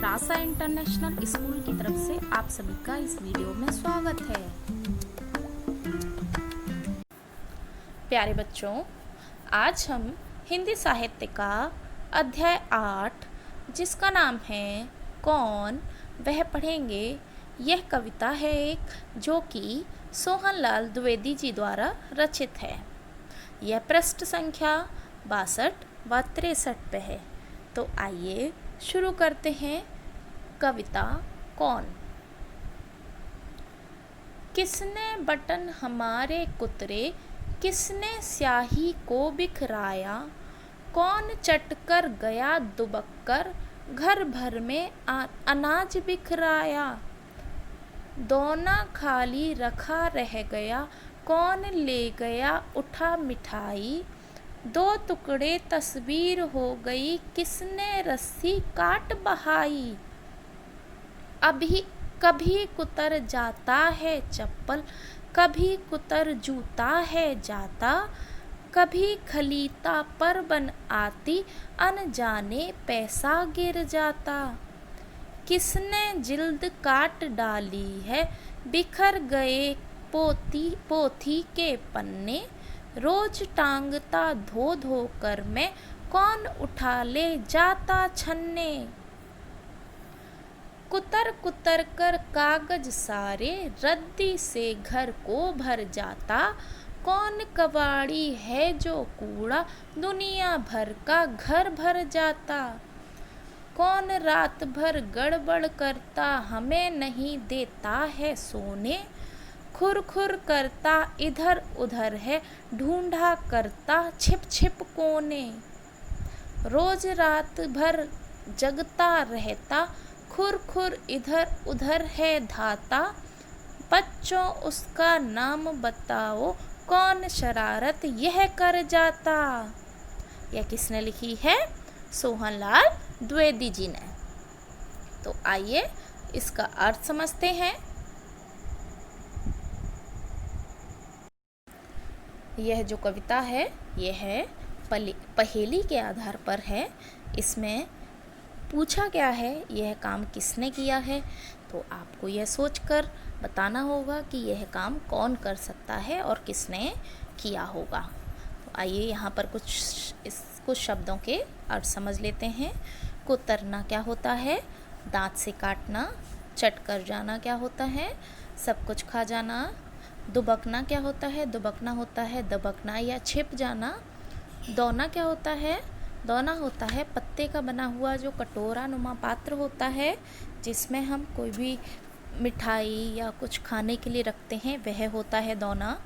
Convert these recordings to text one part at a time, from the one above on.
रासा international school की तरफ से आप सभी का इस वीडियो में स्वागत है। प्यारे बच्चों, आज हम हिंदी साहित्य का अध्याय 8 जिसका नाम है कौन वह पढ़ेंगे। यह कविता है एक जो कि सोहनलाल द्विवेदी जी द्वारा रचित है। यह पृष्ठ संख्या 62 व 63 पे है। तो आइए शुरू करते हैं कविता कौन। किसने बटन हमारे कुतरे, किसने स्याही को बिखराया, कौन चटकर गया दुबक कर घर भर में अनाज बिखराया। दोना खाली रखा रह गया, कौन ले गया उठा मिठाई, दो टुकड़े तस्वीर हो गई, किसने रस्सी काट बहाई। अभी कभी कुतर जाता है चप्पल, कभी कुतर जूता है जाता, कभी खलीता पर बन आती, अनजाने पैसा गिर जाता। किसने जिल्द काट डाली है, बिखर गए पोथी के पन्ने, रोज टांगता धो धो कर मैं, कौन उठा ले जाता छन्ने। कुतर कुतर कर कागज सारे, रद्दी से घर को भर जाता, कौन कबाड़ी है जो कूड़ा दुनिया भर का घर भर जाता। कौन रात भर गड़बड़ करता हमें नहीं देता है सोने, खुर खुर करता इधर उधर है ढूंढा करता छिप छिप कोने। रोज रात भर जगता रहता, खुर खुर इधर उधर है धाता, बच्चों उसका नाम बताओ, कौन शरारत यह कर जाता। यह किसने लिखी है? सोहनलाल द्विवेदी जी ने। तो आइए इसका अर्थ समझते हैं। यह जो कविता है यह है पहेली के आधार पर है। इसमें पूछा गया है यह काम किसने किया है, तो आपको यह सोचकर बताना होगा कि यह काम कौन कर सकता है और किसने किया होगा। तो आइए यहाँ पर कुछ शब्दों के अर्थ समझ लेते हैं। कुतरना क्या होता है? दांत से काटना। चट कर जाना क्या होता है? सब कुछ खा जाना। दुबकना क्या होता है? दुबकना होता है दबकना या छिप जाना। दौना क्या होता है? दौना होता है पत्ते का बना हुआ जो कटोरा नुमा पात्र होता है जिसमें हम कोई भी मिठाई या कुछ खाने के लिए रखते हैं, वह होता है दौना।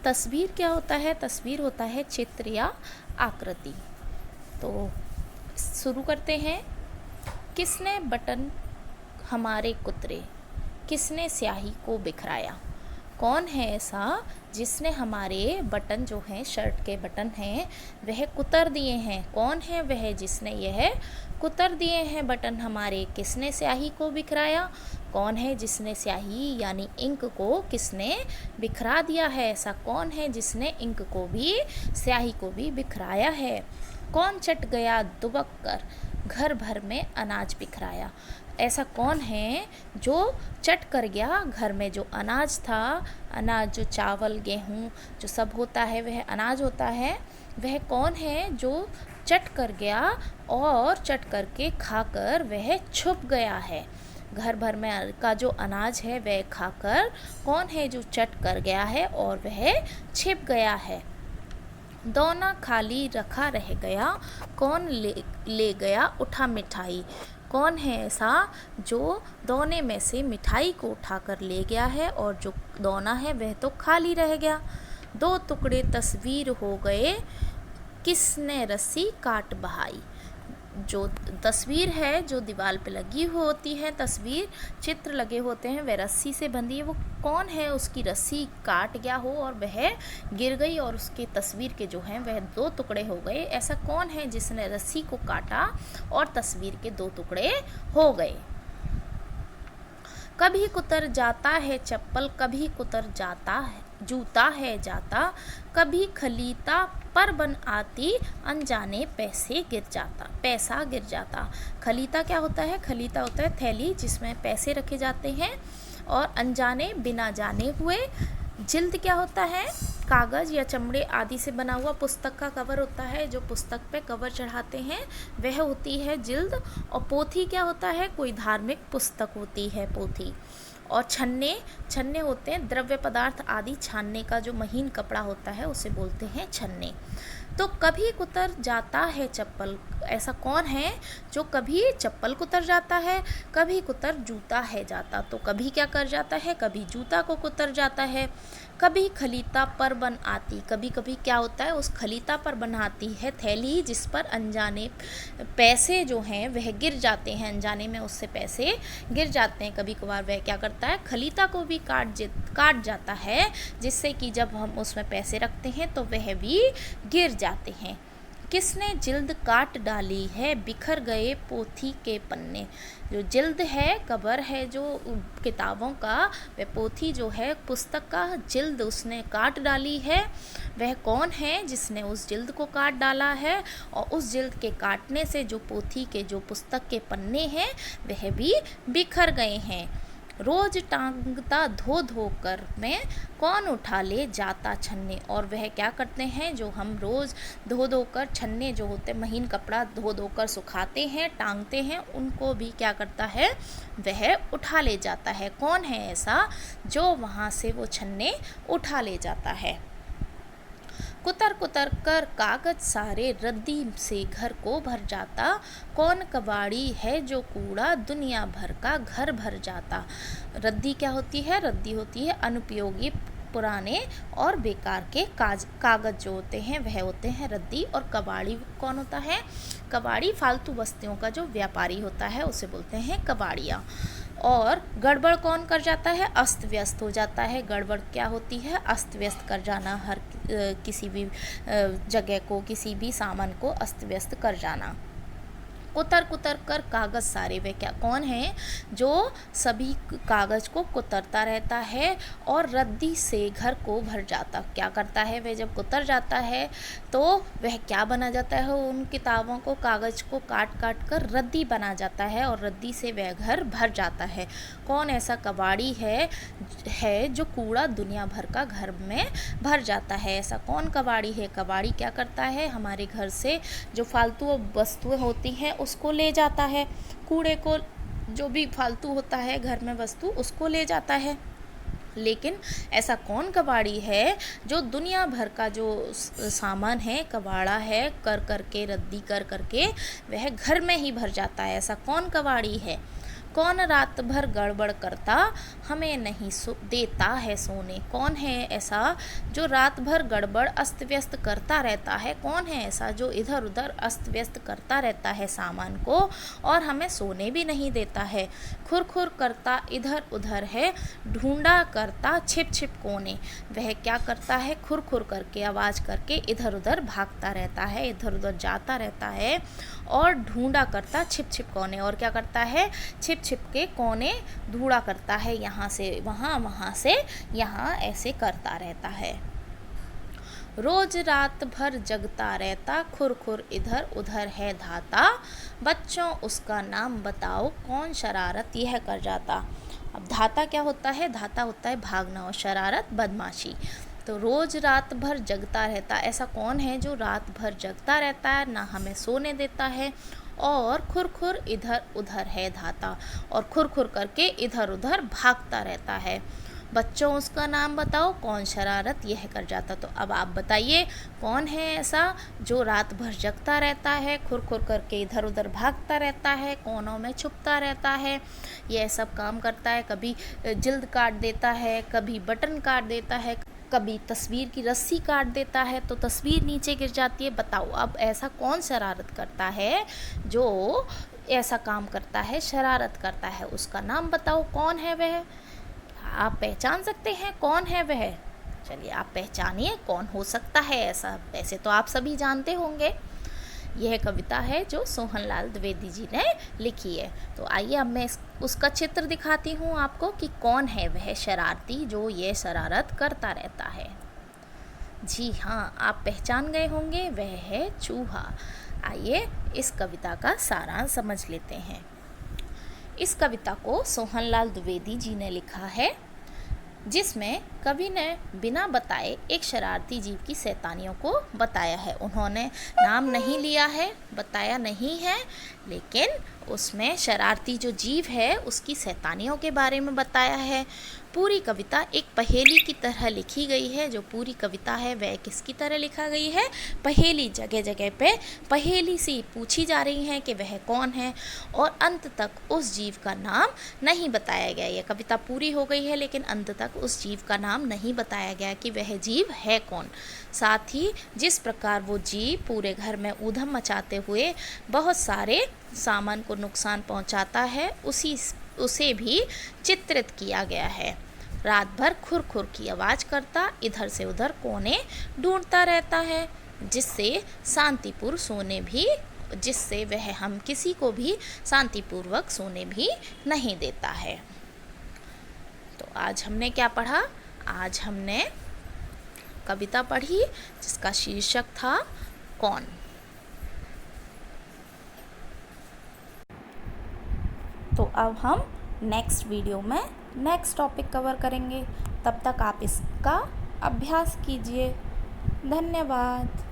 तस्वीर क्या होता है? तस्वीर होता है चित्र या आकृति। तो शुरू करते हैं। किसने बटन हमारे कुतरे, किसने स्याही को बिखराया। कौन है ऐसा जिसने हमारे बटन जो हैं, शर्ट के बटन हैं, वह कुतर दिए हैं। कौन है वह जिसने यह कुतर दिए हैं बटन हमारे। किसने स्याही को बिखराया। कौन है जिसने स्याही यानी इंक को किसने बिखरा दिया है। ऐसा कौन है जिसने इंक को भी स्याही को भी बिखराया है। कौन चट गया दुबक कर घर भर में अनाज बिखराया। ऐसा कौन है जो चट कर गया घर में जो अनाज था, अनाज जो चावल गेहूँ जो सब होता है वह अनाज होता है, वह कौन है जो चट कर गया और चट करके खाकर वह छुप गया है। घर भर में का जो अनाज है वह खाकर कौन है जो चट कर गया है और वह छिप गया है। दोना खाली रखा रह गया, कौन ले गया उठा मिठाई। कौन है ऐसा जो दोने में से मिठाई को उठाकर ले गया है और जो दोना है वह तो खाली रह गया। दो टुकड़े तस्वीर हो गए, किसने रस्सी काट बहाई। जो तस्वीर है जो दीवार पे लगी होती है, तस्वीर चित्र लगे होते हैं, वह रस्सी से बंधी है। वो कौन है उसकी रस्सी काट गया हो और वह गिर गई और उसकी तस्वीर के जो हैं वह दो टुकड़े हो गए। ऐसा कौन है जिसने रस्सी को काटा और तस्वीर के दो टुकड़े हो गए। कभी कुतर जाता है चप्पल, कभी कुतर जाता है जूता है जाता, कभी खलीता पर बन आती, अनजाने पैसा गिर जाता। खलीता क्या होता है? खलीता होता है थैली जिसमें पैसे रखे जाते हैं। और अनजाने बिना जाने हुए। जिल्द क्या होता है? कागज़ या चमड़े आदि से बना हुआ पुस्तक का कवर होता है, जो पुस्तक पे कवर चढ़ाते हैं वह होती है जिल्द। और पोथी क्या होता है? कोई धार्मिक पुस्तक होती है पोथी। और छन्ने होते हैं द्रव्य पदार्थ आदि छानने का जो महीन कपड़ा होता है उसे बोलते हैं छन्ने। तो कभी कुतर जाता है चप्पल, ऐसा कौन है जो कभी चप्पल कुतर जाता है, कभी कुतर जूता है जाता। तो कभी क्या कर जाता है? कभी जूता को कुतर जाता है। कभी खलीता पर बन आती, कभी कभी क्या होता है? उस खलीता पर बनाती है थैली जिस पर अनजाने पैसे जो हैं वह गिर जाते हैं, अनजाने में उससे पैसे गिर जाते हैं। कभी कभार वह क्या करता है? खलीता को भी काट जाता है, जिससे कि जब हम उसमें पैसे रखते हैं तो वह भी गिर जाते हैं। किसने जिल्द काट डाली है, बिखर गए पोथी के पन्ने। जो जिल्द है, कवर है जो किताबों का, वह पोथी जो है पुस्तक का जिल्द उसने काट डाली है। वह कौन है जिसने उस जिल्द को काट डाला है? और उस जिल्द के काटने से जो पोथी के जो पुस्तक के पन्ने हैं वह भी बिखर गए हैं। रोज टांगता धो धो कर में, कौन उठा ले जाता छन्ने। और वह क्या करते हैं? जो हम रोज़ धो धो कर छन्ने जो होते महीन कपड़ा धो धो कर सुखाते हैं, टांगते हैं, उनको भी क्या करता है? वह उठा ले जाता है। कौन है ऐसा जो वहाँ से वो छन्ने उठा ले जाता है? कुतर कुतर कर कागज सारे, रद्दी से घर को भर जाता। कौन कबाड़ी है जो कूड़ा दुनिया भर का घर भर जाता। रद्दी क्या होती है? रद्दी होती है अनुपयोगी पुराने और बेकार के कागज जो होते हैं वह होते हैं रद्दी। और कबाड़ी कौन होता है? कबाड़ी फालतू वस्तुओं का जो व्यापारी होता है उसे बोलते हैं कबाड़िया। और गड़बड़ कौन कर जाता है? अस्त व्यस्त हो जाता है। गड़बड़ क्या होती है? अस्त व्यस्त कर जाना, हर किसी भी जगह को, किसी भी सामान को अस्त व्यस्त कर जाना। कुतर कुतर कर कागज़ सारे, वे क्या कौन है जो सभी कागज़ को कुतरता रहता है और रद्दी से घर को भर जाता। क्या करता है वह? जब कुतर जाता है तो वह क्या बना जाता है? उन किताबों को, कागज़ को काट काट कर रद्दी बना जाता है और रद्दी से वह घर भर जाता है। कौन ऐसा कबाड़ी है जो कूड़ा दुनिया भर का घर में भर जाता है? ऐसा कौन कबाड़ी है? कबाड़ी क्या करता है? हमारे घर से जो फालतू वस्तुएं होती हैं उसको ले जाता है। कूड़े को, जो भी फालतू होता है घर में वस्तु, उसको ले जाता है। लेकिन ऐसा कौन कबाड़ी है जो दुनिया भर का जो सामान है, कबाड़ा है, कर करके, रद्दी कर करके वह घर में ही भर जाता है? ऐसा कौन कबाड़ी है? कौन रात भर गड़बड़ करता, हमें नहीं देता है सोने। कौन है ऐसा जो रात भर गड़बड़ अस्त व्यस्त करता रहता है? कौन है ऐसा जो इधर उधर अस्त व्यस्त करता रहता है सामान को और हमें सोने भी नहीं देता है? खुर खुर करता इधर उधर है, ढूंढा करता छिप छिप कोने। वह क्या करता है? खुर खुर करके आवाज़ करके इधर उधर भागता रहता है, इधर उधर जाता रहता है और ढूंढा करता छिप छिप कोने। और क्या करता है? छिप छिप के कोने ढूंढा करता है, यहाँ से वहाँ, वहाँ से यहाँ, ऐसे करता रहता है। रोज रात भर जगता रहता, खुर खुर इधर उधर है धाता। बच्चों उसका नाम बताओ, कौन शरारत यह कर जाता। अब धाता क्या होता है? धाता होता है भागना और शरारत बदमाशी। तो रोज़ रात भर जगता रहता, ऐसा कौन है जो रात भर जगता रहता है, ना हमें सोने देता है, और खुर खुर इधर उधर है धाता, और खुर खुर करके इधर उधर भागता रहता है। बच्चों उसका नाम बताओ, कौन शरारत यह कर जाता। तो अब आप बताइए कौन है ऐसा जो रात भर जगता रहता है, खुर खुर करके इधर उधर भागता रहता है, कोनों में छुपता रहता है, यह सब काम करता है। कभी जिल्द काट देता है, कभी बटन काट देता है, कभी तस्वीर की रस्सी काट देता है तो तस्वीर नीचे गिर जाती है। बताओ अब ऐसा कौन शरारत करता है जो ऐसा काम करता है, शरारत करता है? उसका नाम बताओ, कौन है वह? आप पहचान सकते हैं कौन है वह? चलिए आप पहचानिए कौन हो सकता है ऐसा। वैसे तो आप सभी जानते होंगे। यह कविता है जो सोहनलाल द्विवेदी जी ने लिखी है। तो आइए अब मैं उसका चित्र दिखाती हूँ आपको कि कौन है वह शरारती जो ये शरारत करता रहता है। जी हाँ, आप पहचान गए होंगे, वह है चूहा। आइए इस कविता का सारांश समझ लेते हैं। इस कविता को सोहनलाल द्विवेदी जी ने लिखा है, जिसमें कवि ने बिना बताए एक शरारती जीव की शैतानियों को बताया है। उन्होंने नाम नहीं लिया है, बताया नहीं है, लेकिन उसमें शरारती जो जीव है उसकी शैतानियों के बारे में बताया है। पूरी कविता एक पहेली की तरह लिखी गई है। जो पूरी कविता है वह किसकी तरह लिखा गई है? पहेली। जगह जगह पे पहेली सी पूछी जा रही है कि वह कौन है, और अंत तक उस जीव का नाम नहीं बताया गया। यह कविता पूरी हो गई है लेकिन अंत तक उस जीव का नाम नहीं बताया गया कि वह जीव है कौन। साथ ही जिस प्रकार वो जीव पूरे घर में ऊधम मचाते हुए बहुत सारे सामान को नुकसान पहुंचाता है, उसे भी चित्रित किया गया है। रात भर खुर खुर की आवाज़ करता इधर से उधर कोने ढूंढता रहता है, जिससे वह हम किसी को भी शांतिपूर्वक सोने भी नहीं देता है। तो आज हमने क्या पढ़ा? आज हमने कविता पढ़ी जिसका शीर्षक था कौन। तो अब हम नेक्स्ट वीडियो में नेक्स्ट टॉपिक कवर करेंगे। तब तक आप इसका अभ्यास कीजिए। धन्यवाद।